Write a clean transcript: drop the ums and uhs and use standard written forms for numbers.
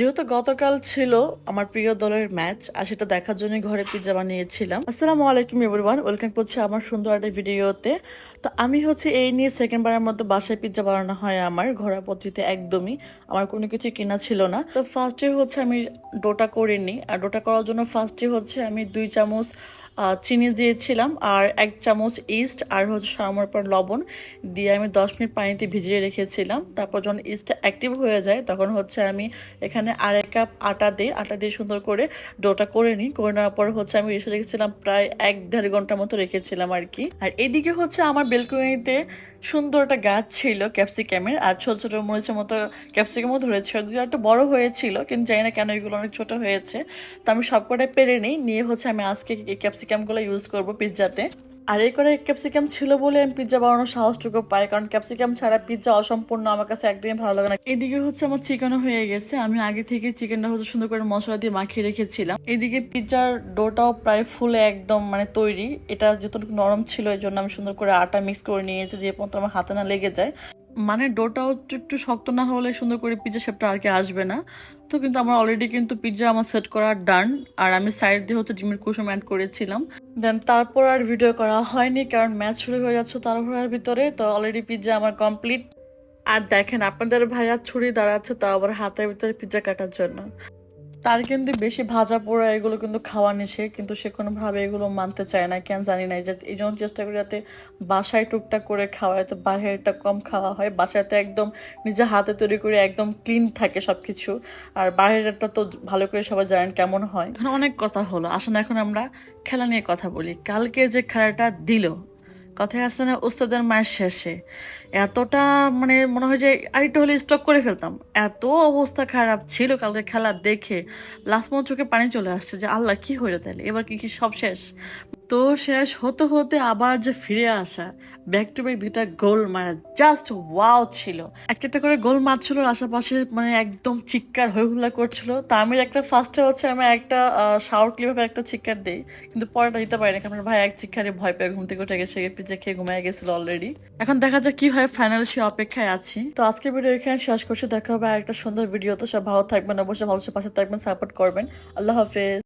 যেহেতু গতকাল ছিল আমার প্রিয় দলের ম্যাচ আর সেটা দেখার জন্য ঘরে পিৎজা বানিয়েছিলাম। আসসালামু আলাইকুম এভরিওয়ান, ওয়েলকাম করছি আমার সুন্দর একটা ভিডিওতে। তো আমি এই নিয়ে সেকেন্ড বারের মতো বাসায় পিৎজা বানানো হয় আমার ঘরোয়া পদ্ধতিতে। একদমই আমার কোনো কিছু কেনা ছিল না। তো ফার্স্টে আমি ডোটা করে নিই। আর ডোটা করার জন্য ফার্স্টে আমি 2 চামচ চিনি দিয়েছিলাম আর 1 চামচ ইস্ট আর সামান্য পর লবণ দিয়ে আমি 10 মিনিট পানিতে ভিজিয়ে রেখেছিলাম। তারপর যখন ইস্টটা অ্যাক্টিভ হয়ে যায় তখন আমি এখানে আড়াই কাপ আটা দিয়ে সুন্দর করে ডোটা করে নিই। করে নেওয়ার পর আমি রেখে রেখেছিলাম প্রায় 1-1.5 ঘন্টার মতো রেখেছিলাম আর কি। আর এদিকে আমার বেলকনিতে সুন্দর একটা গাছ ছিল ক্যাপসিকামের, আর ছোট ছোট মরিচের মতো ক্যাপসিকামও ধরেছিল। দুটো একটু বড় হয়েছিল কিন্তু জানি না কেন এগুলো অনেক ছোট হয়েছে। তো আমি সবকটাই পেরে নিই, নিয়ে আমি আজকে এই ক্যাপসিকামগুলো ইউজ করব পিৎজাতে। আর এই করে ক্যাপসিকাম ছিল বলে আমি পিৎজা বানানোর সাহসটুকু পাই, কারণ ক্যাপসিকাম ছাড়া পিৎজা অসম্পূর্ণ, আমার কাছে একদমই ভালো লাগে না। এদিকে আমার চিকেনও হয়ে গেছে। আমি আগে থেকে চিকেনটা সুন্দর করে মশলা দিয়ে মাখিয়ে রেখেছিলাম। এদিকে পিৎজার ডোটাও প্রায় ফুলে একদম তৈরি। এটা যতটুকু নরম ছিল এই জন্য আমি সুন্দর করে আটা মিক্স করে নিয়েছি যে পর্যন্ত আমার হাতে না লেগে যায়। ডোটাও একটু শক্ত না হলে সুন্দর করে পিৎজা শেপটা আর কি আসবে না। তো কিন্তু আমার অলরেডি পিৎজা আমার সেট করা ডান। আর আমি সাইড দিয়ে ডিমের কুসুম অ্যাড করেছিলাম। দেন তারপর আর ভিডিও করা হয়নি, কারণ ম্যাচ শুরু হয়ে যাচ্ছে তাড়াহুড়ার ভিতরে। তো অলরেডি পিৎজা আমার কমপ্লিট। আর দেখেন আপনাদের ভাইয়া ছুরি দাঁড়াচ্ছে তাও আবার হাতের ভিতরে পিৎজা কাটার জন্য। তার বেশি ভাজা পোড়া এগুলো খাওয়া নিষেধ, কিন্তু সে কোনোভাবে এগুলো মানতে চায় না, কেন জানি না। এই জন্য চেষ্টা করি যাতে বাসায় টুকটাক করে খাওয়া, যাতে বাইরেটা কম খাওয়া হয়। বাসাতে একদম নিজে হাতে তৈরি করে একদম ক্লিন থাকে সবকিছু। আর বাইরেরটা তো ভালো করে সবাই জানেন কেমন হয়। অনেক কথা হলো, আসলে এখন আমরা খেলা নিয়ে কথা বলি। কালকে যে খেলাটা দিল, কথায় আছে না উস্তাদের মায়ের শেষে, এতটা মনে হয় যে আরেকটু হলে স্টক করে ফেলতাম। এত অবস্থা খারাপ ছিল কালকে খেলা দেখে, লাস্ট মোমেন্ট চোখে পানি চলে আসছে যে আল্লাহ কি হইলো তাহলে, এবার কি সব শেষ? তো শেষ হতে হতে আবার যে ফিরে আসা, ব্যাক টু ব্যাক 2টা গোল মারা, জাস্ট ওয়াও ছিল। একটা করে গোল মারছিল, আশেপাশে একদম চিৎকার হইহুল্লা করছিল। তা আমি একটা ফার্স্টে আমি একটা শাওয়ার ক্লিপে একটা চিৎকার দিই, কিন্তু পরেটা দিতে পারি না, কারণ ভাই এক চিৎকারে ভয় পেয়ে ঘুম থেকে উঠে গেছে, পিজ্জা খেয়ে ঘুমিয়ে গেছিল অলরেডি। এখন দেখা যাক কি হয়, ফাইনাল সে অপেক্ষায় আছি। তো আজকের ভিডিও এখানে শেষ করছি, দেখা হবে একটা সুন্দর ভিডিও। তো সব ভালো থাকবেন, অবশ্যই ভালো পাশে থাকবেন, সাপোর্ট করবেন। আল্লাহ হাফেজ।